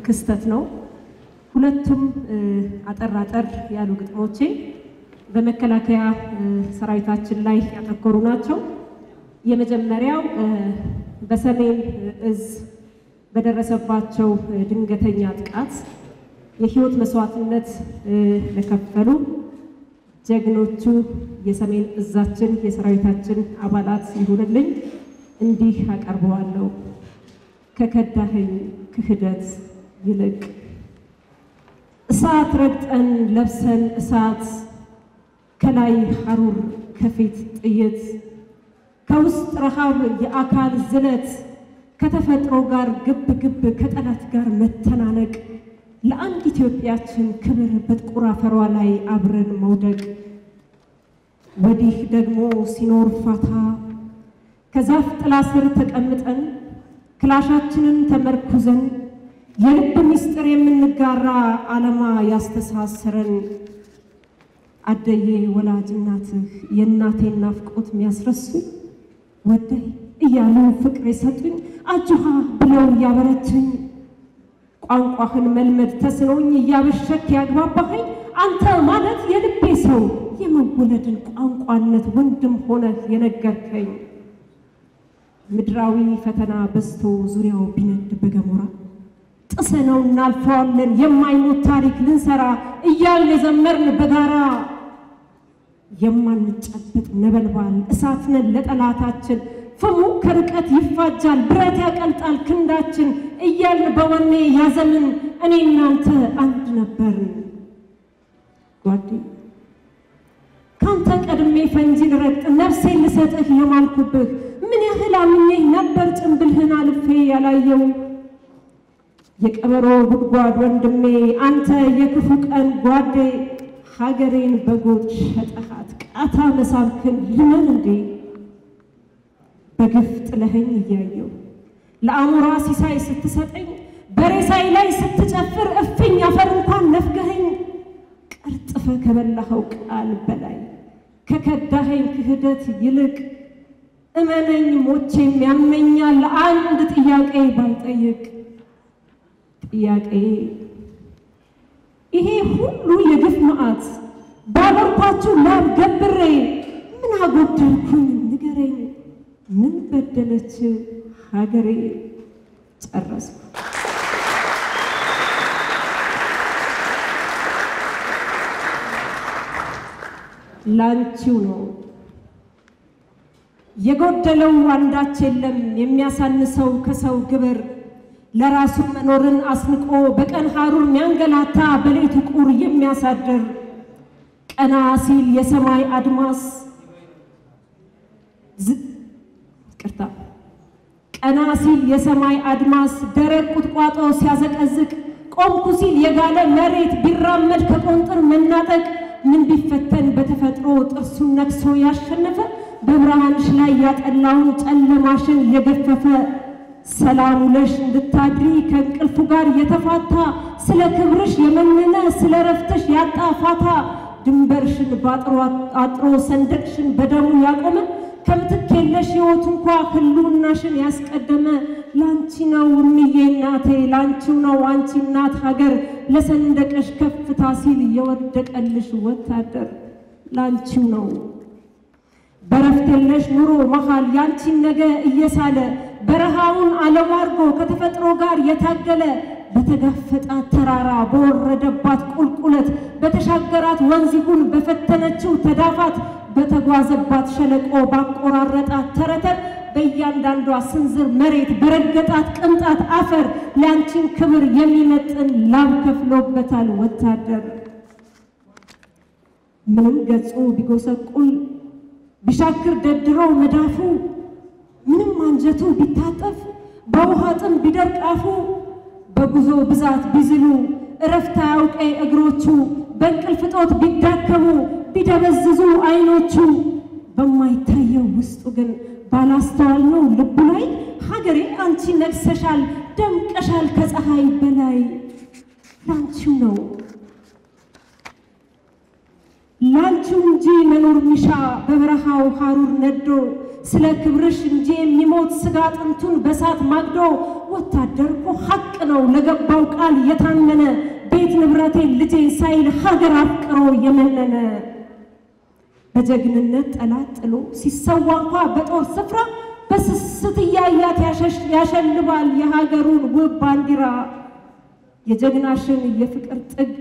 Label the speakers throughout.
Speaker 1: ክስተት ነው ሁለቱም አጠራጠር ያሉ ግጥሞቼ በመከላከያ ሰራዊታችን ላይ ያተኮሩ ናቸው የመጀመሪያው በሰሜን እዝ በደረሰባቸው ድንገተኛ ጥቃት የህይወት መስዋዕትነት ለከፈሉ ጀግኖቹ የሰሜን እዛችን የሰራዊታችን አባላት ይሁንልኝ እንዲህ አቀርበዋለሁ ከከዳኸኝ ክህደት ይልቅ እሳት ረግጠን ለብሰን እሳት ከላይ ሐሩር ከፊት ጥይት ከውስጥ ረሃብ የአካል ዝለት ከተፈጥሮ ጋር ግብ ግብ ከጠላት ጋር መተናነቅ ለአንድ ኢትዮጵያችን ክብር በጥቁር አፈሯ ላይ አብረን መውደቅ ወዲህ ደግሞ ሲኖር ፋታ ከዛፍ ጥላ ስር ተቀምጠን ክላሻችንን ተመርኩዘን የልብ ምስጢር የምንጋራ ዓለማ ያስተሳሰረን አደዬ ወላጅ እናትህ የእናቴን ናፍቆት የሚያስረሱ ወደይ እያሉ ፍቅር የሰጡኝ አጅሃ ብለው ያበረቱኝ ቋንቋህን መልመድ ተስኖኝ ያበሸክ ያግባባኸኝ አንተ ማለት የልቤ ሰው የመወለድን ቋንቋነት ወንድም ሆነ የነገርከኝ ምድራዊ ፈተና በስቶ ዙሪያው ቢነድ በገሞራ ጥሰነው እናልፈዋለን የማይሞት ታሪክ ልንሰራ እያልን የዘመርን በጋራ የማንጨበጥ ነበልባል እሳት ነን ለጠላታችን ፍሙ ከርቀት ይፋጃል ብረት ያቀልጣል ክንዳችን እያልን በወኔ ያዘምን እኔ እናንተ አንድ ነበርን ጓዴ ካንተ ቀድሜ ፈንጂ ልረግጥ ነፍሴን ልሰጥህ የማልኩብህ ምን ያህል አምኜህ ነበር ጭንብልህን አልፌ ያላየው የቀበሮ ጉድጓድ ወንድሜ አንተ የክፉ ቀን ጓዴ ሀገሬን በጎች ሸጠሃት ቃታ መሳብክን ልመን እንዴ በግፍ ጥለኸኝ እያየው ለአሞራ ሲሳይ ስትሰጠኝ በሬሳይ ላይ ስትጨፍር እፍኝ አፈር እንኳን ነፍገኸኝ ቀርጥፈ ከበላኸው ቃል በላይ ከከዳኸኝ ክህደት ይልቅ እመነኝ ሞቼም ያመኛል አንድ ጥያቄ ባልጠይቅ ጥያቄ ይሄ ሁሉ የግፍ መዓት ባለርኳችሁ ላብ ገብሬ ምን አጎደልኩኝ ንገረኝ ምን በደለች ሀገሬ ጨረስኩ ላንቺው ነው የጎደለው አንዳች የለም የሚያሳንሰው ከሰው ግብር ለራሱ መኖርን አስንቆ በቀን ሐሩር የሚያንገላታ በሌቱ ቁር የሚያሳድር ቀና ሲል የሰማይ አድማስ ቀና ሲል የሰማይ አድማስ ደረቅ ቁጥቋጦ ሲያዘቀዝቅ ቆምኩ ሲል የጋለ መሬት ቢራመድ ከቆንጥር መናጠቅ ምን ቢፈተን በተፈጥሮ ጥርሱን ነክሶ ያሸነፈ በብርሃንሽ ላይ ያጠላውን ጨለማሽን የገፈፈ ሰላም ውለሽ እንድታድሪ ከእንቅልፉ ጋር የተፋታ ስለ ክብርሽ የመነነ ስለ ረፍትሽ ያጣ ፋታ ድንበርሽን ባጥሮ አጥሮ ሰንደቅሽን በደሙ ያቆመ ከምትክ የለሽ ሕይወት እንኳ ህልውናሽን ያስቀደመ ላንቺ ነው እምዬ እናቴ ላንቺው ነው አንቺ እናት ሀገር ለሰንደቅሽ ከፍታ ሲል የወደቀልሽ ወታደር ላንቺው ነው በረፍት የለሽ ኑሮ መሃል ያንቺን ነገ እየሳለ በረሃውን አለማርጎ ከተፈጥሮ ጋር የታገለ በተጋፈጣት ተራራ በወረደባት ቁልቁለት በተሻገራት ወንዝ ይሁን በፈተነችው ተዳፋት በተጓዘባት ሸለቆ ባቆራረጣት ተረተር በእያንዳንዷ ስንዝር መሬት በረገጣት ቅንጣት አፈር ላንቺን ክብር የሚመጥን ላብ ከፍሎበታል ወታደር ምንም ገጹ ቢጎሰቁል ቢሻክር ደድሮ መዳፉ ምንም አንጀቱ ቢታጠፍ በውሃ ጥም ቢደርቃፉ በጉዞ ብዛት ቢዝሉ እረፍት አያውቀይ እግሮቹ በእንቅልፍ ጦት ቢዳከሙ ቢደበዝዙ አይኖቹ በማይታየው ውስጡ ግን ባላስተዋልነው ልቡ ላይ ሀገሬ አንቺ ነግሰሻል ደምቀሻል ከፀሐይ በላይ ላንቺው ነው ላንቺው እንጂ መኖር ሚሻ በበረሃው ሐሩር ነዶ ስለ ክብርሽ እንጂ የሚሞት ስጋ አጥንቱን በሳት ማግዶ ወታደር እኮ ሐቅ ነው ለገባው ቃል የታመነ ቤት ንብረቴን ልጄን ሳይል ሀገር አፍቅሮ የመነነ በጀግንነት ጠላት ጥሎ ሲሰዋ እንኳ በጦር ስፍራ በስስት ያያት ያሸልባል የሀገሩን ውብ ባንዲራ የጀግናሽን የፍቅር ጥግ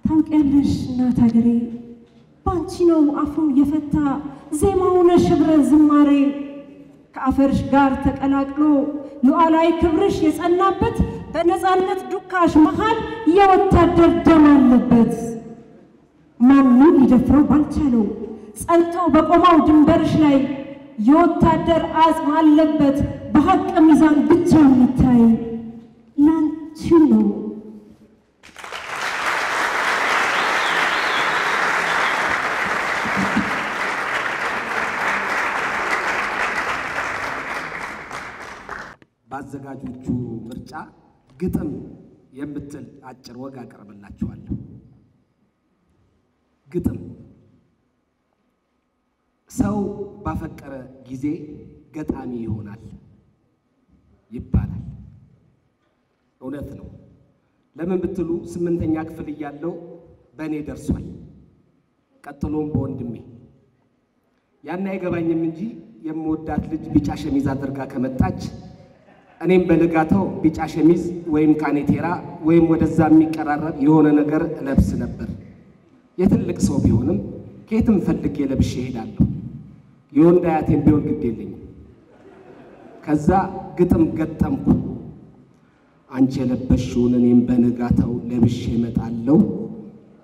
Speaker 1: ታውቂያለሽ እናት ሀገሬ ባንቺ ነው አፉን የፈታ ዜማውን ሽብረ ዝማሬ ከአፈርሽ ጋር ተቀላቅሎ ሉዓላዊ ክብርሽ የጸናበት በነፃነት ዱካሽ መሃል የወታደር ደም አለበት ማንም ሊደፍረው ባልቻለው ጸንቶ በቆመው ድንበርሽ ላይ የወታደር አጽም አለበት በሐቅ ሚዛን ብቻ የሚታይ ላንቺ ነው
Speaker 2: ባዘጋጆቹ ምርጫ ግጥም የምትል አጭር ወግ አቀርብላችኋለሁ። ግጥም ሰው ባፈቀረ ጊዜ ገጣሚ ይሆናል ይባላል። እውነት ነው። ለምን ብትሉ 8ኛ ክፍል እያለሁ በእኔ ደርሷል። ቀጥሎም በወንድሜ ያን አይገባኝም እንጂ የምወዳት ልጅ ቢጫ ሸሚዝ አድርጋ ከመጣች እኔም በልጋታው ቢጫ ሸሚዝ ወይም ካኔቴራ ወይም ወደዛ የሚቀራረብ የሆነ ነገር ለብስ ነበር። የትልቅ ሰው ቢሆንም ከየትም ፈልጌ ለብሼ እሄዳለሁ። የወንድ አያቴም ቢሆን ግድ የለኝም። ከዛ ግጥም ገጠምኩ። አንቺ የለበሽውን እኔም በንጋታው ለብሼ እመጣለሁ።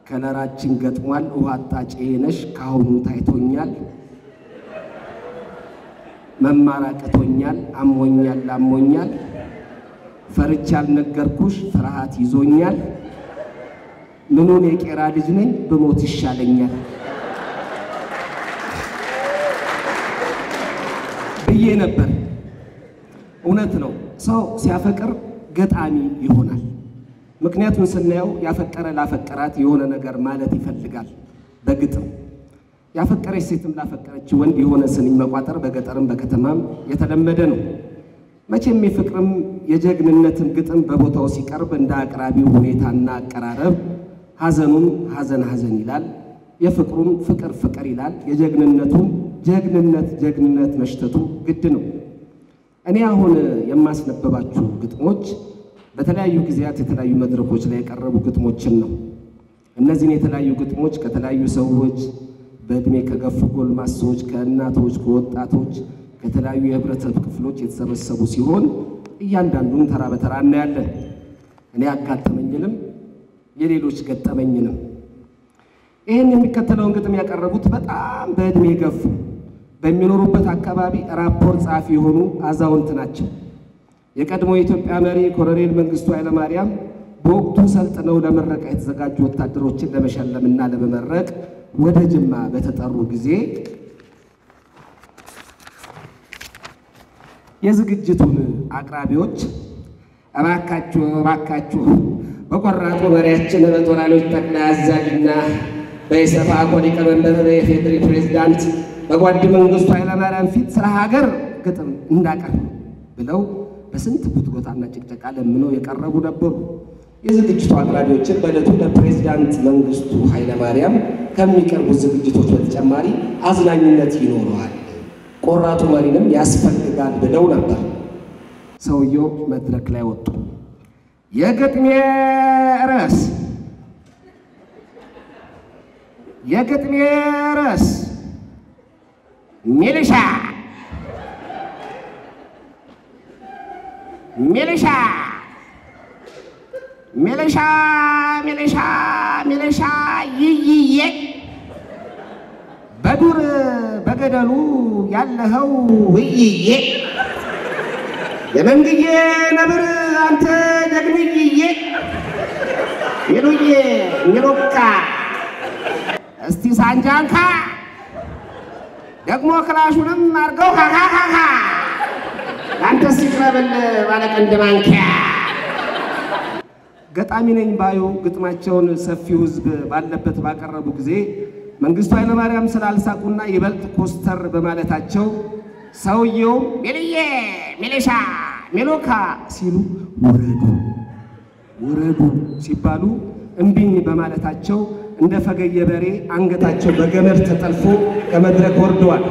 Speaker 2: ከለራችን ገጥሟል ውሃ አጣጬ ነሽ ካሁኑ ታይቶኛል። መማራቀቶኛል አሞኛል ፈርቻ አልነገርኩሽ ፍርሃት ይዞኛል። ምኑን የቄራ ልጅ ነኝ በሞት ይሻለኛል ብዬ ነበር። እውነት ነው። ሰው ሲያፈቅር ገጣሚ ይሆናል። ምክንያቱም ስናየው ያፈቀረ ላፈቀራት የሆነ ነገር ማለት ይፈልጋል በግጥም ያፈቀረች ሴትም ላፈቀረች ወንድ የሆነ ስንኝ መቋጠር በገጠርም በከተማም የተለመደ ነው። መቼም የፍቅርም የጀግንነትም ግጥም በቦታው ሲቀርብ እንደ አቅራቢው ሁኔታና አቀራረብ ሐዘኑም ሐዘን ይላል፣ የፍቅሩም ፍቅር ይላል፣ የጀግንነቱም ጀግንነት መሽተቱ ግድ ነው። እኔ አሁን የማስነበባችሁ ግጥሞች በተለያዩ ጊዜያት የተለያዩ መድረኮች ላይ የቀረቡ ግጥሞችን ነው። እነዚህን የተለያዩ ግጥሞች ከተለያዩ ሰዎች በእድሜ ከገፉ ጎልማሶች ከእናቶች ከወጣቶች ከተለያዩ የህብረተሰብ ክፍሎች የተሰበሰቡ ሲሆን እያንዳንዱን ተራ በተራ እናያለን። እኔ አጋጠመኝንም የሌሎች ገጠመኝንም ይሄን የሚከተለውን ግጥም ያቀረቡት በጣም በእድሜ ገፉ በሚኖሩበት አካባቢ ራፖር ጻፊ የሆኑ አዛውንት ናቸው። የቀድሞ የኢትዮጵያ መሪ ኮሎኔል መንግስቱ ኃይለማርያም በወቅቱ ሰልጥነው ለምረቃ የተዘጋጁ ወታደሮችን ለመሸለምና ለመመረቅ ወደ ጅማ በተጠሩ ጊዜ የዝግጅቱን አቅራቢዎች እባካችሁ በቆራጡ መሪያችን በጦር ኃይሎች ጠቅላይ አዛዥና በኢሰፓኮ ሊቀመንበር የፌዴሪ ፕሬዝዳንት በጓድ መንግስቱ ኃይለማርያም ፊት ስለ ሀገር ግጥም እንዳቀርብ ብለው በስንት ጉትጎታና ጭቅጨቃ ለምነው የቀረቡ ነበሩ። የዝግጅቱ አቅራቢዎችን በዕለቱ ለፕሬዝዳንት መንግስቱ ኃይለማርያም ከሚቀርቡት ዝግጅቶች በተጨማሪ አዝናኝነት ይኖረዋል፣ ቆራጡ መሪንም ያስፈልጋል ብለው ነበር። ሰውየው መድረክ ላይ ወጡ። የግጥሜ ርዕስ ሚሊሻ ይይዬ በዱር በገደሉ ያለኸው ውይዬ የመንግዬ ነብር አንተ ጀግንዬ ሚሉዬ ሚሉካ እስቲ ሳንጃንካ ደግሞ ክላሹንም አርገው ካካካካ አንተ ሲቅረብል ባለቀንድ ማንኪያ ገጣሚ ነኝ ባዩ ግጥማቸውን ሰፊው ህዝብ ባለበት ባቀረቡ ጊዜ መንግስቱ ኃይለማርያም ስላልሳቁና ይበልጥ ኮስተር በማለታቸው ሰውየው ሚልዬ ሚሊሻ ሚሉካ ሲሉ ወረዱ ሲባሉ እምቢኝ በማለታቸው እንደ ፈገየ በሬ አንገታቸው በገመድ ተጠልፎ ከመድረክ ወርደዋል።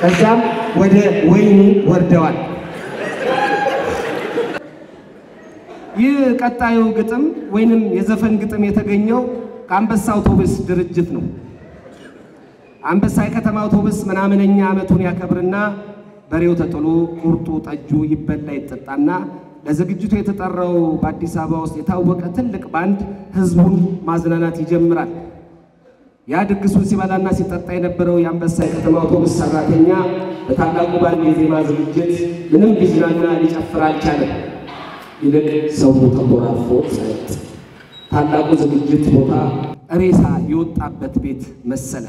Speaker 2: ከዛም ወደ ወይኒ ወርደዋል። ይህ ቀጣዩ ግጥም ወይንም የዘፈን ግጥም የተገኘው ከአንበሳ አውቶቡስ ድርጅት ነው። አንበሳ የከተማ አውቶቡስ ምናምነኛ ዓመቱን ያከብርና በሬው ተጥሎ ቁርጡ ጠጁ ይበላ ይጠጣና ለዝግጅቱ የተጠራው በአዲስ አበባ ውስጥ የታወቀ ትልቅ ባንድ ህዝቡን ማዝናናት ይጀምራል። ያ ድግሱን ሲበላና ሲጠጣ የነበረው የአንበሳ የከተማ አውቶቡስ ሰራተኛ በታላቁ ባንድ የዜማ ዝግጅት ምንም ሊዝናና ሊጨፍር አልቻለም። ይልቅ ሰው ተቆራርፎ ጸጥ። ታላቁ ዝግጅት ቦታ ሬሳ የወጣበት ቤት መሰለ።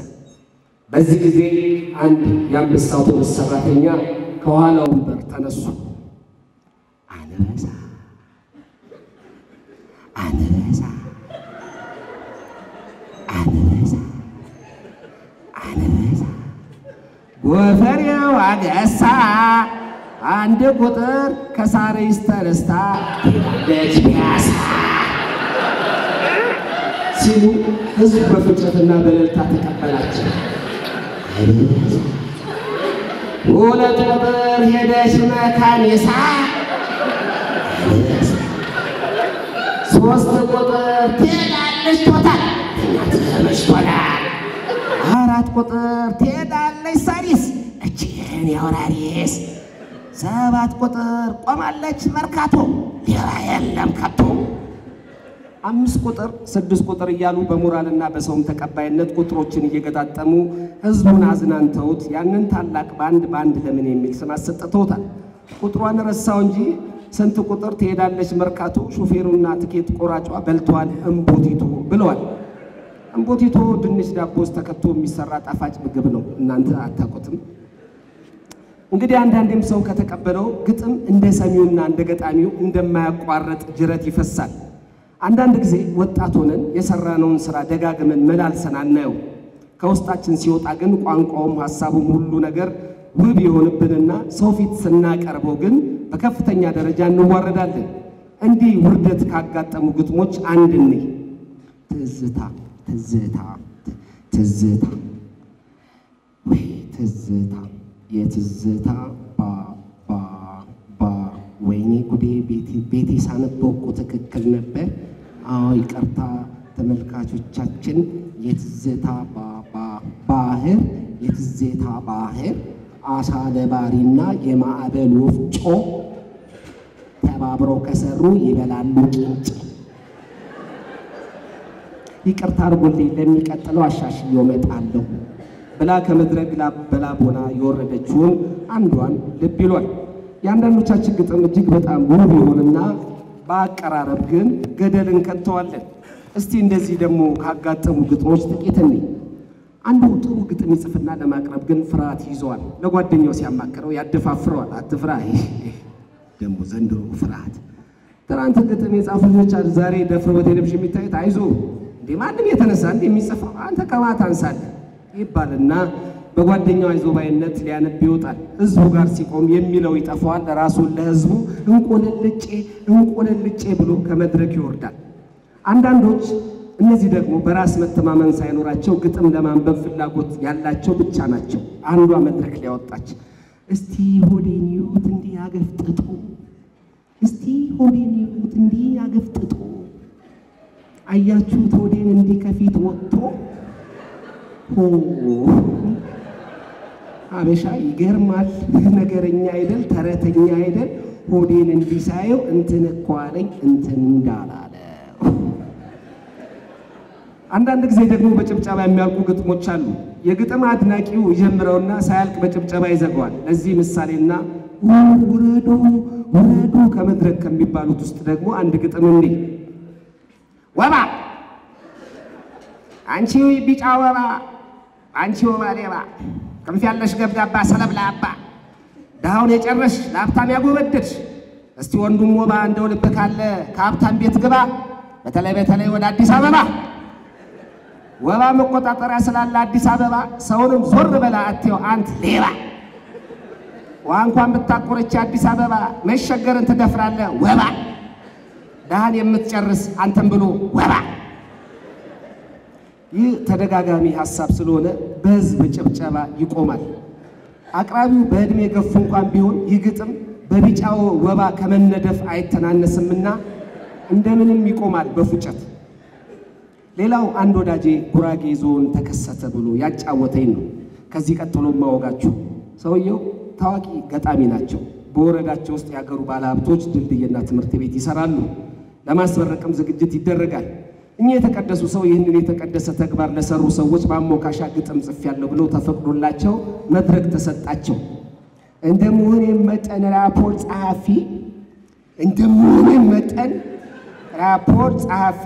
Speaker 2: በዚህ ጊዜ አንድ የአንበሳ አውቶቡስ ሰራተኛ ከኋላው ወንበር ተነሱ። ጎፈሬው አገሳ አንድ ቁጥር ከሳሪስ ተነስታ ሄዳለች ፒያሳ ሲሉ ህዝብ በፍጨትና በእልልታ ተቀበላቸው። ሁለት ቁጥር ሄደች መካኒሳ፣ ሶስት ቁጥር ትሄዳለች ቶታል ተመሽቶናል፣ አራት ቁጥር ትሄዳለች ሳሪስ እችን ያወራሪስ፣ ሰባት ቁጥር ቆማለች መርካቶ ሌላ የለም ከቶ፣ አምስት ቁጥር ስድስት ቁጥር እያሉ በሞራልና በሰውም ተቀባይነት ቁጥሮችን እየገጣጠሙ ህዝቡን አዝናንተውት ያንን ታላቅ ባንድ ለምን የሚል ስም አሰጥተውታል። ቁጥሯን ረሳው እንጂ ስንት ቁጥር ትሄዳለች መርካቶ ሹፌሩና ትኬት ቆራጯ በልቷል እምቦቲቶ ብለዋል። እምቦቲቶ ድንች ዳቦ ውስጥ ተከቶ የሚሰራ ጣፋጭ ምግብ ነው። እናንተ አታውቁትም? እንግዲህ አንዳንዴም ሰው ከተቀበለው ግጥም እንደ ሰሚውና እንደ ገጣሚው እንደማያቋርጥ ጅረት ይፈሳል። አንዳንድ ጊዜ ወጣት ሆነን የሰራነውን ስራ ደጋግመን መላልሰን አናየው። ከውስጣችን ሲወጣ ግን ቋንቋውም ሐሳቡም ሁሉ ነገር ውብ ይሆንብንና ሰው ፊት ስናቀርበው ግን በከፍተኛ ደረጃ እንዋረዳለን። እንዲህ ውርደት ካጋጠሙ ግጥሞች አንድ ነኝ። ትዝታ ትዝታ ትዝታ ወይ ትዝታ የትዝታ ባ ወይኔ ጉዴ ቤቴ ሳነበው እኮ ትክክል ነበር። አዎ ይቅርታ ተመልካቾቻችን። የትዝታ ባህር የትዝታ ባህር አሳ ነባሪና የማዕበል ወፍጮ ተባብረው ከሰሩ ይበላሉ ቂንጭ። ይቅርታ አድርጎልኝ ለሚቀጥለው አሻሽዬ እመጣለሁ ብላ ከመድረክ በላቦና የወረደችውን አንዷን ልብ ይሏል። የአንዳንዶቻችን ግጥም እጅግ በጣም ውብ ይሆንና በአቀራረብ ግን ገደል እንከተዋለን። እስቲ እንደዚህ ደግሞ ካጋጠሙ ግጥሞች ጥቂት እንይ። አንዱ ጥሩ ግጥም ይጽፍና ለማቅረብ ግን ፍርሃት ይዘዋል። ለጓደኛው ሲያማክረው ያደፋፍረዋል። አትፍራ ደግሞ ዘንድሮ ፍርሃት። ትናንት ግጥም የጻፉ ልጆች ዛሬ ደፍረው በቴሌቪዥን የሚታዩት አይዞ እንዴ ማንም የተነሳ እንዴ የሚጽፈው አንተ ከማታ አንሳለህ ይባልና በጓደኛው አይዞባይነት ሊያነብ ይወጣል። ህዝቡ ጋር ሲቆም የሚለው ይጠፋዋል። ራሱን ለህዝቡ እንቆለልጬ ብሎ ከመድረክ ይወርዳል። አንዳንዶች እነዚህ ደግሞ በራስ መተማመን ሳይኖራቸው ግጥም ለማንበብ ፍላጎት ያላቸው ብቻ ናቸው። አንዷ መድረክ ሊያወጣች እስቲ ሆዴን ይዩት እንዲህ ያገፍጥጡ፣ እስቲ ሆዴን ይዩት እንዲህ ያገፍጥጡ፣ አያችሁት ሆዴን እንዲህ ከፊት ወጥቶ አበሻ ይገርማል ነገረኛ አይደል ተረተኛ አይደል ሆዴን እንዲሳየው እንትን እኮ አለኝ እንትን እንዳላለ። አንዳንድ ጊዜ ደግሞ በጭብጨባ የሚያልቁ ግጥሞች አሉ። የግጥም አድናቂው ይጀምረውና ሳያልቅ በጭብጨባ ይዘጋዋል። ለዚህ ምሳሌና ውረዱ ከመድረክ ከሚባሉት ውስጥ ደግሞ አንድ ግጥም እንይ። ወባ አንቺ ቢጫ ወባ አንቺ ወባ ሌባ ክንፍ ያለሽ ገብዳባ ሰለብላባ ዳውን የጨረሽ ለሀብታም ያጎበደድሽ እስቲ ወንዱም ወባ እንደው ልብ ካለ ከሀብታም ቤት ግባ በተለይ ወደ አዲስ አበባ ወባ መቆጣጠሪያ ስላለ አዲስ አበባ ሰውንም ዞር በላ አትየው አንተ ሌባ ዋንኳን ብታቆረች አዲስ አበባ መሸገርን ትደፍራለህ ወባ ዳህን የምትጨርስ አንተም ብሎ ወባ ይህ ተደጋጋሚ ሐሳብ ስለሆነ በህዝብ ጭብጨባ ይቆማል። አቅራቢው በእድሜ ገፉ እንኳን ቢሆን ይግጥም በቢጫው ወባ ከመነደፍ አይተናነስምና እንደምንም ይቆማል በፉጨት። ሌላው አንድ ወዳጄ ጉራጌ ዞን ተከሰተ ብሎ ያጫወተኝ ነው። ከዚህ ቀጥሎ ማወጋችሁ ሰውየው ታዋቂ ገጣሚ ናቸው። በወረዳቸው ውስጥ ያገሩ ባለሀብቶች ድልድይና ትምህርት ቤት ይሰራሉ። ለማስመረቅም ዝግጅት ይደረጋል። እኚህ የተቀደሱ ሰው ይህንን የተቀደሰ ተግባር ለሰሩ ሰዎች ማሞካሻ ግጥም ጽፌያለሁ ብለው ተፈቅዶላቸው መድረክ ተሰጣቸው። እንደመሆኔ መጠን ራፖርት ጸሐፊ እንደመሆኔ መጠን ራፖርት ጸሐፊ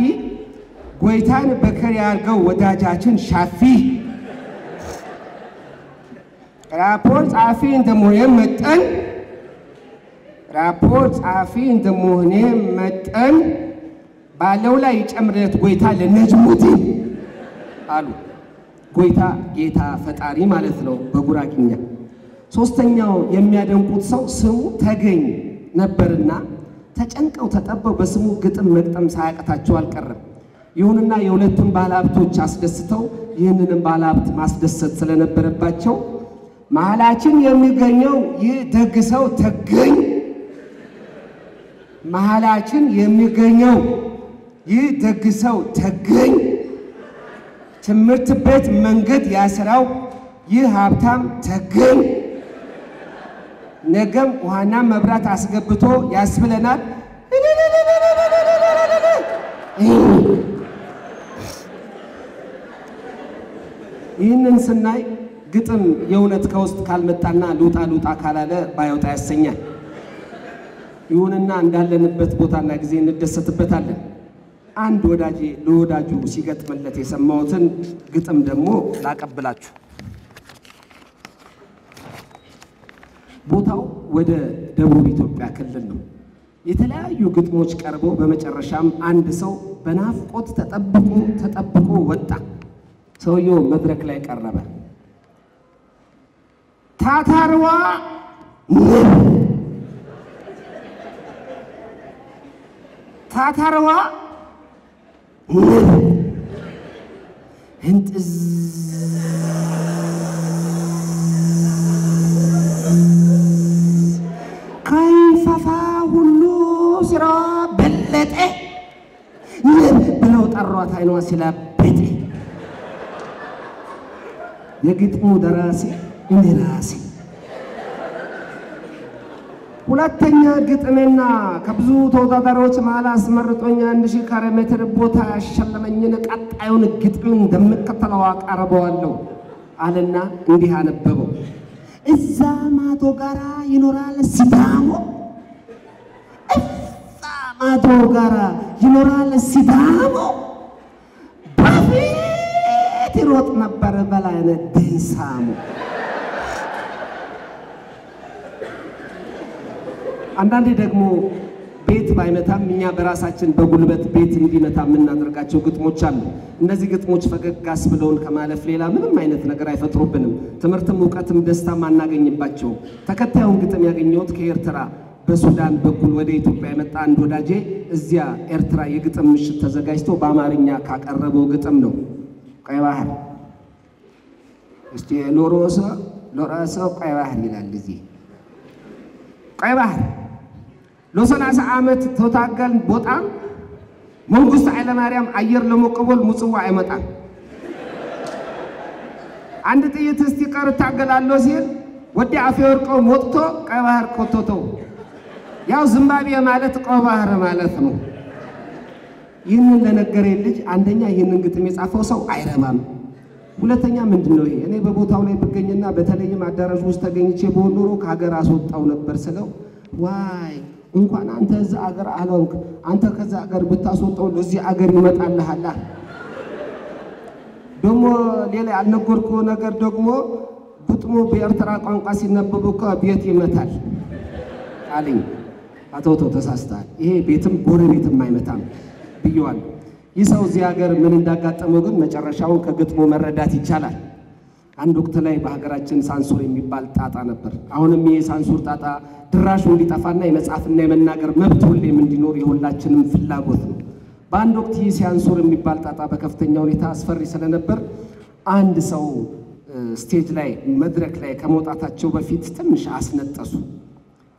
Speaker 2: ጎይታን በከር ያርገው ወዳጃችን ሻፊ ራፖርት ጸሐፊ እንደመሆኔ መጠን ራፖርት ጸሐፊ እንደመሆኔ መጠን ባለው ላይ ጨምረት ጎይታ ለነጅሙቲን አሉ። ጎይታ ጌታ ፈጣሪ ማለት ነው በጉራጌኛ። ሶስተኛው የሚያደንቁት ሰው ስሙ ተገኝ ነበርና ተጨንቀው ተጠበው በስሙ ግጥም መግጠም ሳያቀታቸው አልቀረም። ይሁንና የሁለቱም ባለሀብቶች አስደስተው ይህንንም ባለሀብት ማስደሰት ስለነበረባቸው መሃላችን የሚገኘው ይህ ደግ ሰው ተገኝ መሃላችን የሚገኘው ይህ ደግ ሰው ተገኝ ትምህርት ቤት መንገድ ያስራው ይህ ሀብታም ተገኝ ነገም ውሃና መብራት አስገብቶ ያስብለናል። ይህንን ስናይ ግጥም የእውነት ከውስጥ ካልመጣና ሉጣ ሉጣ ካላለ ባይወጣ ያሰኛል። ይሁንና እንዳለንበት ቦታና ጊዜ እንደሰትበታለን። አንድ ወዳጄ ለወዳጁ ሲገጥምለት የሰማሁትን ግጥም ደግሞ ላቀብላችሁ። ቦታው ወደ ደቡብ ኢትዮጵያ ክልል ነው። የተለያዩ ግጥሞች ቀርበው በመጨረሻም አንድ ሰው በናፍቆት ተጠብቆ ወጣ። ሰውየው መድረክ ላይ ቀረበ። ታታርዋ ታታርዋ እንጥዝ ከይፈፋ ሁሉ ስራ በለጠ ብለው ጠሯት አይኗ ሲላበጠ የግጥሙ ደራሲ እንደራሲ ሁለተኛ ግጥሜና ከብዙ ተወዳዳሪዎች መሃል አስመርጦኛ 1000 ካሬ ሜትር ቦታ ያሸለመኝን ቀጣዩን ግጥም እንደምከተለው አቀርበዋለሁ አለና እንዲህ አነበበው። እዛ ማዶ ጋራ ይኖራል ሲዳሞ እዛ ማዶ ጋራ ይኖራል ሲዳሞ በፊት ይሮጥ ነበር በላይነህ ዴንሳሞ። አንዳንዴ ደግሞ ቤት ባይመታም እኛ በራሳችን በጉልበት ቤት እንዲመታ የምናደርጋቸው ግጥሞች አሉ። እነዚህ ግጥሞች ፈገጋስ ብለውን ከማለፍ ሌላ ምንም አይነት ነገር አይፈጥሩብንም። ትምህርትም ዕውቀትም ደስታም አናገኝባቸው። ተከታዩን ግጥም ያገኘሁት ከኤርትራ በሱዳን በኩል ወደ ኢትዮጵያ የመጣ አንድ ወዳጄ እዚያ ኤርትራ የግጥም ምሽት ተዘጋጅቶ በአማርኛ ካቀረበው ግጥም ነው። ቀይ ባህር እስቲ ሎሮሶ ቀይ ባህር ይላል እዚህ ቀይ ባህር ለ30 ዓመት ተታገልን ቦጣም መንግስቱ ኃይለ ማርያም አየር ለመቀበል ሙጽዋ አይመጣም። አንድ ጥይት እስቲ ቀር ታገላለሁ ሲል ወዲ አፈወርቀው ሞጥቶ ቀይ ባህር ኮቶተው ያው ዝምባብዌ ማለት ቀይ ባህር ማለት ነው። ይህንን ለነገረኝ ልጅ አንደኛ ይህንን ግጥም የጻፈው ሰው አይረማም። ሁለተኛ ምንድነው ይሄ እኔ በቦታው ላይ ብገኝና በተለይም አዳራሽ ውስጥ ተገኝቼ በኖሮ ከሀገር አስወጣው ነበር ስለው ዋይ እንኳን አንተ እዛ አገር አለውክ አንተ ከዛ አገር ብታስወጣው ለዚህ አገር ይመጣልሃል። ደግሞ ሌላ ያልነገርኩ ነገር ደግሞ ግጥሙ በኤርትራ ቋንቋ ሲነበብ እኮ ቤት ይመታል አለኝ። አቶ ተሳስተሃል፣ ይሄ ቤትም ጎረቤትም አይመታም ብየዋል። ይሰው እዚህ ሀገር ምን እንዳጋጠመው ግን መጨረሻውን ከግጥሙ መረዳት ይቻላል። አንድ ወቅት ላይ በሀገራችን ሳንሱር የሚባል ጣጣ ነበር። አሁንም ይሄ ሳንሱር ጣጣ ድራሹ እንዲጠፋና የመጻፍና የመናገር መብት ሁሌም እንዲኖር የሁላችንም ፍላጎት ነው። በአንድ ወቅት ይህ ሳንሱር የሚባል ጣጣ በከፍተኛ ሁኔታ አስፈሪ ስለነበር አንድ ሰው ስቴጅ ላይ መድረክ ላይ ከመውጣታቸው በፊት ትንሽ አስነጠሱ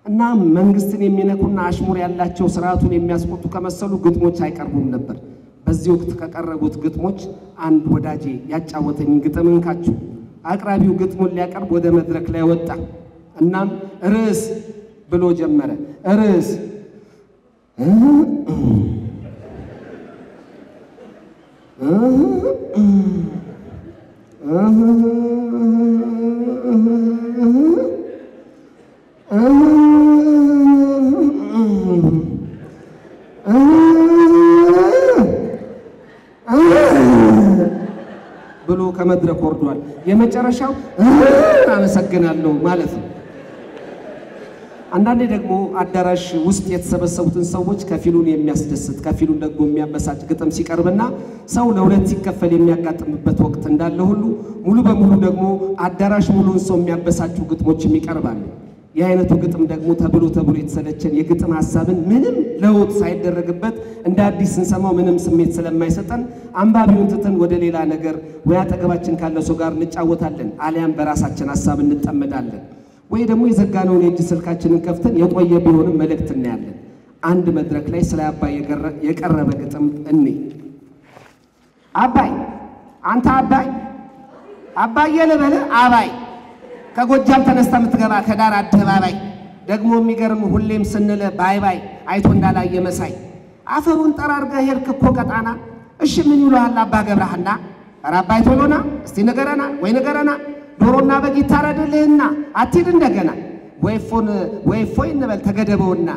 Speaker 2: እና መንግስትን የሚነኩና አሽሙር ያላቸው ስርዓቱን የሚያስቆጡ ከመሰሉ ግጥሞች አይቀርቡም ነበር። በዚህ ወቅት ከቀረቡት ግጥሞች አንድ ወዳጄ ያጫወተኝ ግጥም እንካችሁ። አቅራቢው ግጥሙን ሊያቀርብ ወደ መድረክ ላይ ወጣ። እናም ርዕስ ብሎ ጀመረ። ርዕስ ብሎ ከመድረክ ወርዷል። የመጨረሻው አመሰግናለሁ ማለት ነው። አንዳንዴ ደግሞ አዳራሽ ውስጥ የተሰበሰቡትን ሰዎች ከፊሉን የሚያስደስት ከፊሉን ደግሞ የሚያበሳጭ ግጥም ሲቀርብና ሰው ለሁለት ሲከፈል የሚያጋጥምበት ወቅት እንዳለ ሁሉ ሙሉ በሙሉ ደግሞ አዳራሽ ሙሉን ሰው የሚያበሳጩ ግጥሞችም ይቀርባሉ። የአይነቱ ግጥም ደግሞ ተብሎ የተሰለቸን የግጥም ሐሳብን ምንም ለውጥ ሳይደረግበት እንደ አዲስ ስንሰማው ምንም ስሜት ስለማይሰጠን አንባቢውን ትተን ወደ ሌላ ነገር ወይ አጠገባችን ካለ ሰው ጋር እንጫወታለን፣ አሊያም በራሳችን ሐሳብ እንጠመዳለን፣ ወይ ደግሞ የዘጋነውን የእጅ ስልካችንን ከፍተን የቆየ ቢሆንም መልእክት እናያለን። አንድ መድረክ ላይ ስለ አባይ የቀረበ ግጥም እኔ አባይ አንተ አባይ የለበለ አባይ ከጎጃም ተነስታ የምትገባ ከዳር አደባባይ ደግሞ የሚገርም ሁሌም ስንለ ባይ ባይ አይቶ እንዳላየ መሳይ አፈሩን ጠራርገህ ሄድክ እኮ ቀጣና እሺ ምን ይሉሃል አባ ገብረሃና ኧረ አባይ ቶሎና እስቲ ንገረና ወይ ንገረና ዶሮና በግ ይታረድልህና አትሂድ እንደገና ወይ ፎይ እንበል ተገደበውና